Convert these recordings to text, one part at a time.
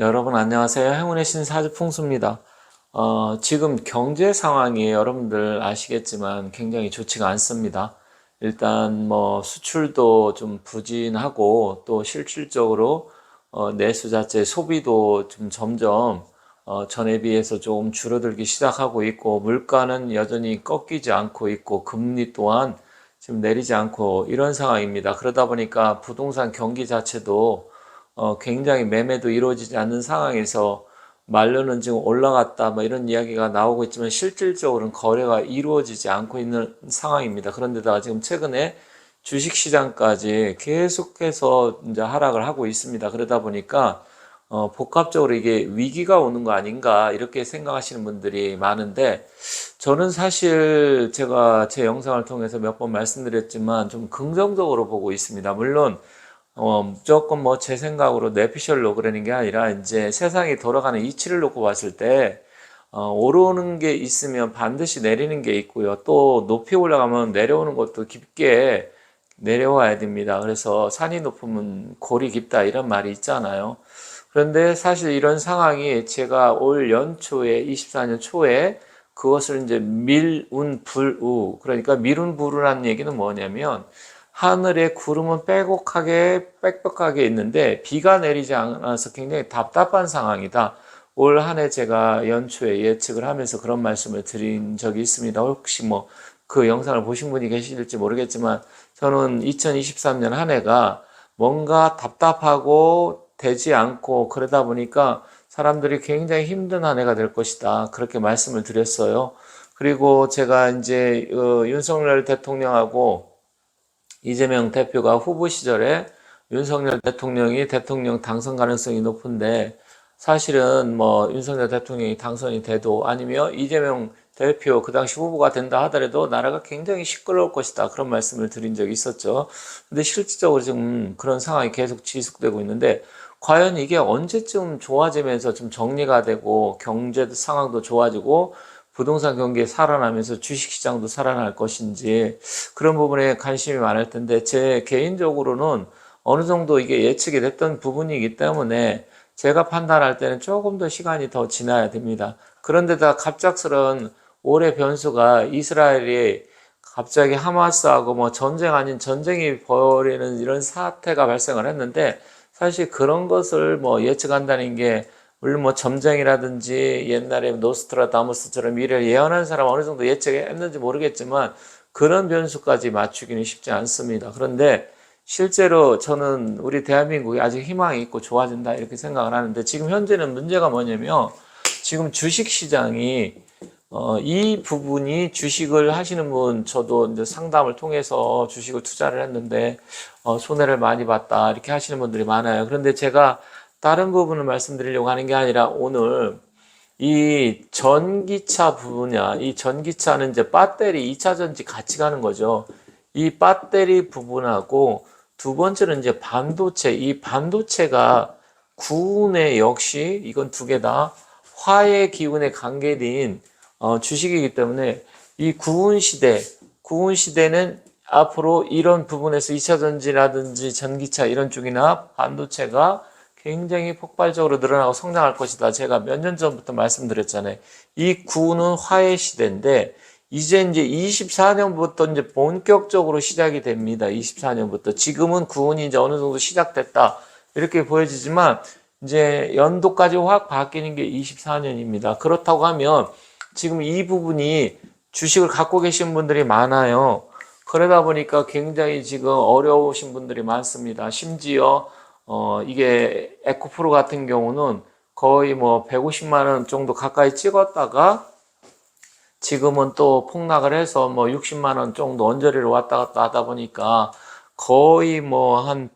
여러분 안녕하세요. 행운의 신 사주풍수입니다. 지금 경제 상황이 여러분들 아시겠지만 굉장히 좋지가 않습니다. 일단 뭐 수출도 좀 부진하고 또 실질적으로 내수 자체 소비도 좀 점점 전에 비해서 좀 줄어들기 시작하고 있고 물가는 여전히 꺾이지 않고 있고 금리 또한 지금 내리지 않고 이런 상황입니다. 그러다 보니까 부동산 경기 자체도 굉장히 매매도 이루어지지 않는 상황에서 말로는 지금 올라갔다 뭐 이런 이야기가 나오고 있지만 실질적으로는 거래가 이루어지지 않고 있는 상황입니다. 그런데다가 지금 최근에 주식시장까지 계속해서 이제 하락을 하고 있습니다. 그러다 보니까 복합적으로 이게 위기가 오는 거 아닌가 이렇게 생각하시는 분들이 많은데 저는 사실 제가 제 영상을 통해서 몇 번 말씀드렸지만 좀 긍정적으로 보고 있습니다. 물론 무조건 뭐 제 생각으로 뇌피셜로 그러는 게 아니라 이제 세상이 돌아가는 이치를 놓고 봤을 때 오르는 게 있으면 반드시 내리는 게 있고요. 또 높이 올라가면 내려오는 것도 깊게 내려와야 됩니다. 그래서 산이 높으면 골이 깊다 이런 말이 있잖아요. 그런데 사실 이런 상황이 제가 올 연초에 24년 초에 그것을 이제 밀운불우 그러니까 밀운불우라는 얘기는 뭐냐면 하늘에 구름은 빼곡하게 빽빽하게 있는데 비가 내리지 않아서 굉장히 답답한 상황이다. 올 한 해 제가 연초에 예측을 하면서 그런 말씀을 드린 적이 있습니다. 혹시 뭐 그 영상을 보신 분이 계실지 모르겠지만 저는 2023년 한 해가 뭔가 답답하고 되지 않고 그러다 보니까 사람들이 굉장히 힘든 한 해가 될 것이다. 그렇게 말씀을 드렸어요. 그리고 제가 이제 윤석열 대통령하고 이재명 대표가 후보 시절에 윤석열 대통령이 대통령 당선 가능성이 높은데 사실은 뭐 윤석열 대통령이 당선이 돼도 아니면 이재명 대표 그 당시 후보가 된다 하더라도 나라가 굉장히 시끄러울 것이다 그런 말씀을 드린 적이 있었죠. 근데 실질적으로 지금 그런 상황이 계속 지속되고 있는데 과연 이게 언제쯤 좋아지면서 좀 정리가 되고 경제 상황도 좋아지고 부동산 경기에 살아나면서 주식시장도 살아날 것인지 그런 부분에 관심이 많을 텐데 제 개인적으로는 어느 정도 이게 예측이 됐던 부분이기 때문에 제가 판단할 때는 조금 더 시간이 더 지나야 됩니다. 그런데다 갑작스런 올해 변수가 이스라엘이 갑자기 하마스하고 뭐 전쟁 아닌 전쟁이 벌이는 이런 사태가 발생을 했는데 사실 그런 것을 뭐 예측한다는 게 물론 뭐 점쟁이라든지 옛날에 노스트라다무스처럼 미래를 예언한 사람 어느 정도 예측했는지 모르겠지만 그런 변수까지 맞추기는 쉽지 않습니다. 그런데 실제로 저는 우리 대한민국이 아직 희망이 있고 좋아진다 이렇게 생각을 하는데 지금 현재는 문제가 뭐냐면 지금 주식시장이 이 부분이 주식을 하시는 분 저도 이제 상담을 통해서 주식을 투자를 했는데 손해를 많이 봤다 이렇게 하시는 분들이 많아요. 그런데 제가 다른 부분을 말씀드리려고 하는 게 아니라 오늘 이 전기차 분야, 이 전기차는 이제 배터리 2차 전지 같이 가는 거죠. 이 배터리 부분하고 두 번째는 이제 반도체, 이 반도체가 구운의 역시 이건 두 개 다 화의 기운에 관계된 주식이기 때문에 이 구운 시대는 앞으로 이런 부분에서 2차 전지라든지 전기차 이런 쪽이나 반도체가 굉장히 폭발적으로 늘어나고 성장할 것이다. 제가 몇 년 전부터 말씀드렸잖아요. 이 구는 화해 시대인데 이제 24년부터 이제 본격적으로 시작이 됩니다. 24년부터. 지금은 구운이 이제 어느 정도 시작됐다. 이렇게 보여지지만 이제 연도까지 확 바뀌는 게 24년입니다. 그렇다고 하면 지금 이 부분이 주식을 갖고 계신 분들이 많아요. 그러다 보니까 굉장히 지금 어려우신 분들이 많습니다. 심지어 이게 에코프로 같은 경우는 거의 뭐 150만 원 정도 가까이 찍었다가 지금은 또 폭락을 해서 뭐 60만 원 정도 언저리를 왔다 갔다 하다 보니까 거의 뭐 한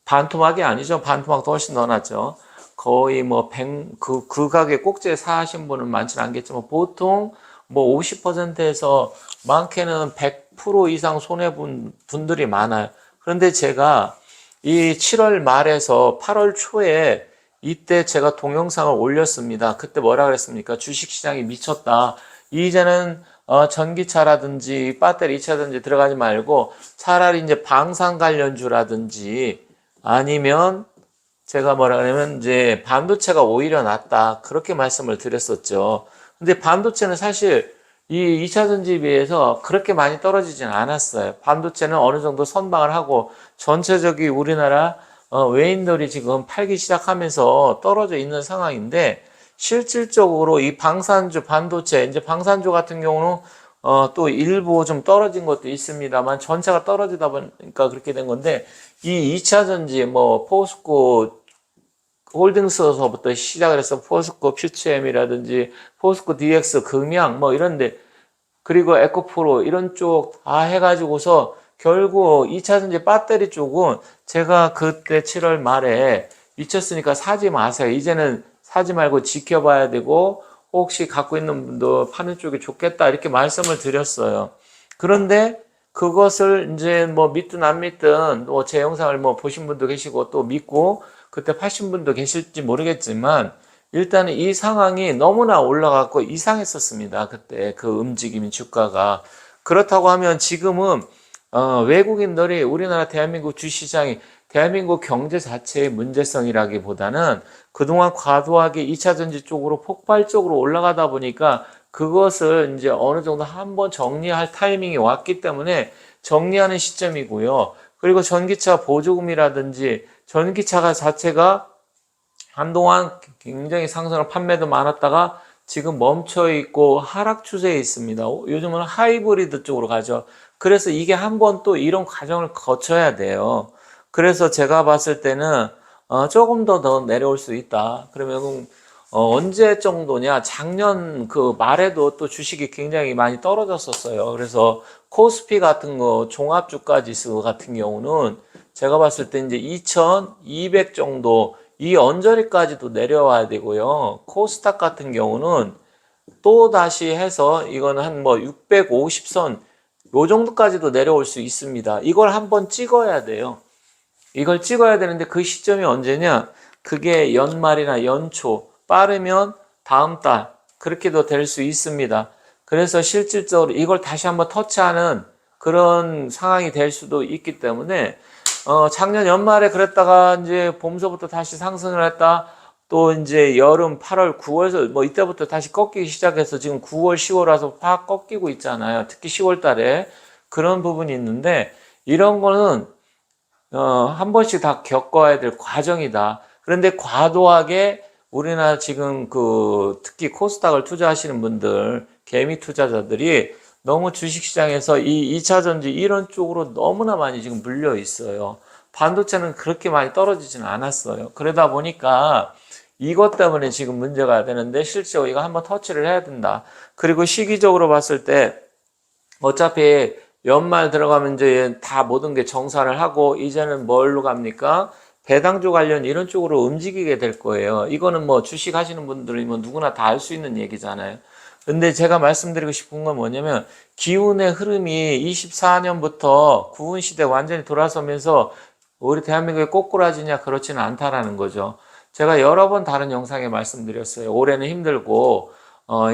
반토막이 아니죠. 반토막도 훨씬 더 났죠. 거의 뭐 그 가게 꼭지에 사신 분은 많지는 않겠지만 보통 뭐 50%에서 많게는 100% 이상 손해본 분들이 많아요. 그런데 제가 이 7월 말에서 8월 초에 이때 제가 동영상을 올렸습니다. 그때 뭐라 그랬습니까? 주식시장이 미쳤다. 이제는 전기차라든지 배터리 2차든지 들어가지 말고 차라리 이제 방산 관련주라든지 아니면 제가 뭐라 그러면 이제 반도체가 오히려 낫다. 그렇게 말씀을 드렸었죠. 근데 반도체는 사실 이 2차 전지에 비해서 그렇게 많이 떨어지진 않았어요. 반도체는 어느 정도 선방을 하고 전체적인 우리나라 외인들이 지금 팔기 시작하면서 떨어져 있는 상황인데 실질적으로 이 방산주 반도체 이제 방산주 같은 경우는 또 일부 좀 떨어진 것도 있습니다만 전체가 떨어지다 보니까 그렇게 된 건데 이 2차 전지 뭐 포스코 홀딩스서부터 시작을 해서 포스코 퓨처엠이라든지 포스코 DX 금양 뭐 이런데 그리고 에코프로 이런 쪽 다 해가지고서 결국 2차 전지 배터리 쪽은 제가 그때 7월 말에 미쳤으니까 사지 마세요. 이제는 사지 말고 지켜봐야 되고 혹시 갖고 있는 분도 파는 쪽이 좋겠다 이렇게 말씀을 드렸어요. 그런데 그것을 이제 뭐 믿든 안 믿든 뭐 제 영상을 뭐 보신 분도 계시고 또 믿고 그때 파신 분도 계실지 모르겠지만 일단은 이 상황이 너무나 올라갔고 이상했었습니다. 그때 그 움직임이 주가가. 그렇다고 하면 지금은 외국인들이 우리나라 대한민국 주시장이 대한민국 경제 자체의 문제성이라기보다는 그동안 과도하게 2차 전지 쪽으로 폭발적으로 올라가다 보니까 그것을 이제 어느 정도 한번 정리할 타이밍이 왔기 때문에 정리하는 시점이고요. 그리고 전기차 보조금이라든지 전기차가 자체가 한동안 굉장히 상승을 판매도 많았다가 지금 멈춰 있고 하락 추세에 있습니다. 요즘은 하이브리드 쪽으로 가죠. 그래서 이게 한번 또 이런 과정을 거쳐야 돼요. 그래서 제가 봤을 때는 조금 더 내려올 수 있다. 그러면 언제 정도냐? 작년 그 말에도 또 주식이 굉장히 많이 떨어졌었어요. 그래서 코스피 같은 거 종합주가 지수 같은 경우는 제가 봤을 때 이제 2200 정도 이 언저리까지도 내려와야 되고요. 코스닥 같은 경우는 또 다시 해서 이거는 한 뭐 650선 요 정도까지도 내려올 수 있습니다. 이걸 한번 찍어야 돼요. 이걸 찍어야 되는데 그 시점이 언제냐? 그게 연말이나 연초, 빠르면 다음 달 그렇게도 될 수 있습니다. 그래서 실질적으로 이걸 다시 한번 터치하는 그런 상황이 될 수도 있기 때문에 작년 연말에 그랬다가 이제 봄서부터 다시 상승을 했다. 또 이제 여름 8월, 9월에서 뭐 이때부터 다시 꺾이기 시작해서 지금 9월, 10월 와서 팍 꺾이고 있잖아요. 특히 10월 달에 그런 부분이 있는데 이런 거는 한 번씩 다 겪어야 될 과정이다. 그런데 과도하게 우리나라 지금 그 특히 코스닥을 투자하시는 분들, 개미 투자자들이 너무 주식시장에서 이 2차 전지 이런 쪽으로 너무나 많이 지금 물려 있어요. 반도체는 그렇게 많이 떨어지지는 않았어요. 그러다 보니까 이것 때문에 지금 문제가 되는데 실제로 이거 한번 터치를 해야 된다. 그리고 시기적으로 봤을 때 어차피 연말 들어가면 이제 다 모든 게 정산을 하고 이제는 뭘로 갑니까? 배당주 관련 이런 쪽으로 움직이게 될 거예요. 이거는 뭐 주식 하시는 분들이면 누구나 다 알 수 있는 얘기잖아요. 근데 제가 말씀드리고 싶은 건 뭐냐면 기운의 흐름이 24년부터 구은 시대 완전히 돌아서면서 우리 대한민국이 꼬꾸라지냐 그렇지는 않다라는 거죠. 제가 여러 번 다른 영상에 말씀드렸어요. 올해는 힘들고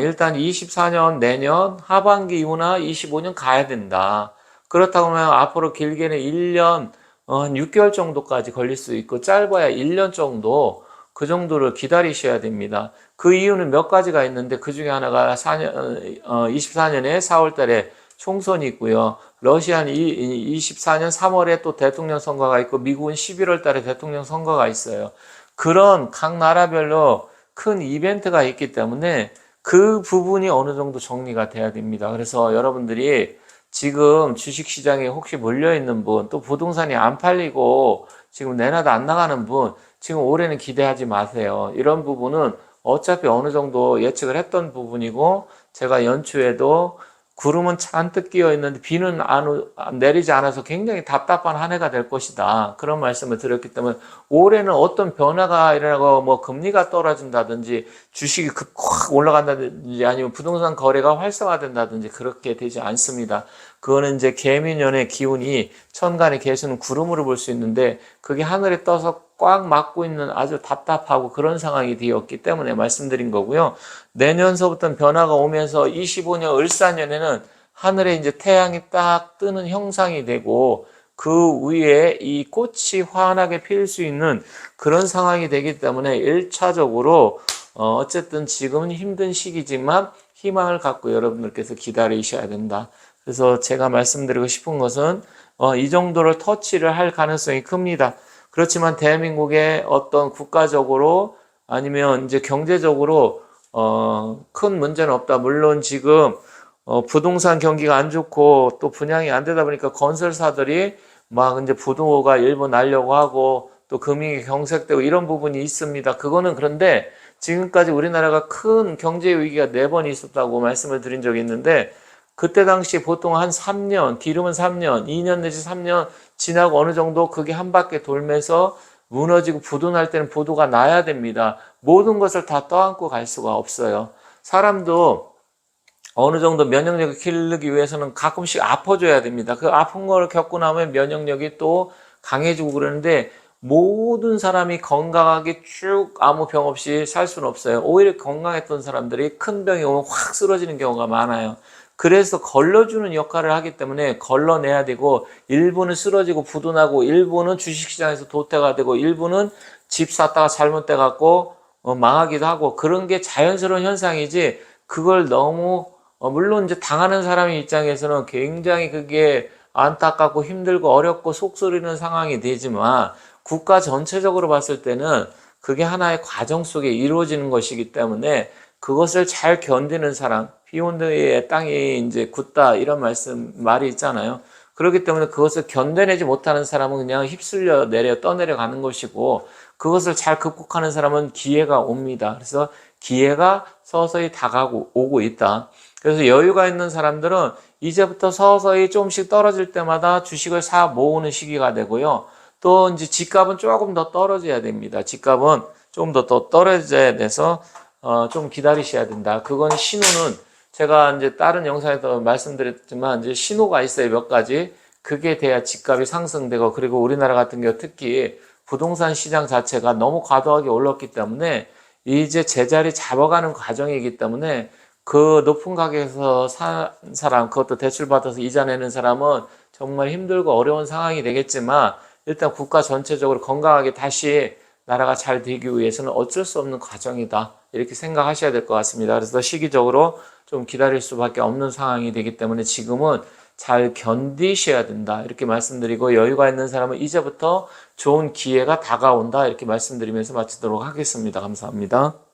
일단 24년 내년 하반기 이후나 25년 가야 된다. 그렇다고 하면 앞으로 길게는 1년 한 6개월 정도까지 걸릴 수 있고 짧아야 1년 정도 그 정도를 기다리셔야 됩니다. 그 이유는 몇 가지가 있는데 그 중에 하나가 24년에 4월 달에 총선이 있고요. 러시아는 24년 3월에 또 대통령 선거가 있고 미국은 11월 달에 대통령 선거가 있어요. 그런 각 나라별로 큰 이벤트가 있기 때문에 그 부분이 어느 정도 정리가 돼야 됩니다. 그래서 여러분들이 지금 주식시장에 혹시 몰려있는 분, 또 부동산이 안 팔리고 지금 내놔도 안 나가는 분, 지금 올해는 기대하지 마세요. 이런 부분은 어차피 어느 정도 예측을 했던 부분이고, 제가 연초에도 구름은 잔뜩 끼어 있는데 비는 내리지 않아서 굉장히 답답한 한 해가 될 것이다. 그런 말씀을 드렸기 때문에 올해는 어떤 변화가 일어나고 뭐 금리가 떨어진다든지 주식이 확 올라간다든지 아니면 부동산 거래가 활성화된다든지 그렇게 되지 않습니다. 그거는 이제 개미년의 기운이 천간의 개수는 구름으로 볼 수 있는데 그게 하늘에 떠서 꽉 막고 있는 아주 답답하고 그런 상황이 되었기 때문에 말씀드린 거고요. 내년서부터는 변화가 오면서 25년 을사년에는 하늘에 이제 태양이 딱 뜨는 형상이 되고 그 위에 이 꽃이 환하게 필 수 있는 그런 상황이 되기 때문에 1차적으로 어쨌든 지금은 힘든 시기지만 희망을 갖고 여러분들께서 기다리셔야 된다. 그래서 제가 말씀드리고 싶은 것은 이 정도를 터치를 할 가능성이 큽니다. 그렇지만 대한민국의 어떤 국가적으로 아니면 이제 경제적으로 큰 문제는 없다. 물론 지금 부동산 경기가 안 좋고 또 분양이 안 되다 보니까 건설사들이 막 이제 부도가 일부 나려고 하고 또 금융이 경색되고 이런 부분이 있습니다. 그거는 그런데 지금까지 우리나라가 큰 경제 위기가 4번 있었다고 말씀을 드린 적이 있는데 그때 당시 보통 한 3년, 길으면 3년, 2년 내지 3년 지나고 어느 정도 그게 한 바퀴 돌면서 무너지고 부도 날 때는 부도가 나야 됩니다. 모든 것을 다 떠안고 갈 수가 없어요. 사람도 어느 정도 면역력을 기르기 위해서는 가끔씩 아파줘야 됩니다. 그 아픈 걸 겪고 나면 면역력이 또 강해지고 그러는데 모든 사람이 건강하게 쭉 아무 병 없이 살 수는 없어요. 오히려 건강했던 사람들이 큰 병이 오면 확 쓰러지는 경우가 많아요. 그래서 걸러주는 역할을 하기 때문에 걸러내야 되고 일부는 쓰러지고 부도나고 일부는 주식시장에서 도태가 되고 일부는 집 샀다가 잘못돼 갖고 망하기도 하고 그런 게 자연스러운 현상이지 그걸 너무 물론 이제 당하는 사람의 입장에서는 굉장히 그게 안타깝고 힘들고 어렵고 속 쓰리는 상황이 되지만 국가 전체적으로 봤을 때는 그게 하나의 과정 속에 이루어지는 것이기 때문에 그것을 잘 견디는 사람, 비 온 뒤에 땅이 이제 굳다 이런 말이 있잖아요. 그렇기 때문에 그것을 견뎌내지 못하는 사람은 그냥 휩쓸려 떠내려 가는 것이고 그것을 잘 극복하는 사람은 기회가 옵니다. 그래서 기회가 서서히 오고 있다. 그래서 여유가 있는 사람들은 이제부터 서서히 조금씩 떨어질 때마다 주식을 사 모으는 시기가 되고요. 또 이제 집값은 조금 더 떨어져야 됩니다. 집값은 조금 더 떨어져야 돼서 좀 기다리셔야 된다. 그건 신호는 제가 이제 다른 영상에서 말씀드렸지만 이제 신호가 있어요. 몇 가지. 그게 돼야 집값이 상승되고 그리고 우리나라 같은 경우 특히 부동산 시장 자체가 너무 과도하게 올랐기 때문에 이제 제자리 잡아가는 과정이기 때문에 그 높은 가격에서 산 사람, 그것도 대출받아서 이자 내는 사람은 정말 힘들고 어려운 상황이 되겠지만 일단 국가 전체적으로 건강하게 다시 나라가 잘 되기 위해서는 어쩔 수 없는 과정이다. 이렇게 생각하셔야 될 것 같습니다. 그래서 시기적으로 좀 기다릴 수밖에 없는 상황이 되기 때문에 지금은 잘 견디셔야 된다. 이렇게 말씀드리고 여유가 있는 사람은 이제부터 좋은 기회가 다가온다. 이렇게 말씀드리면서 마치도록 하겠습니다. 감사합니다.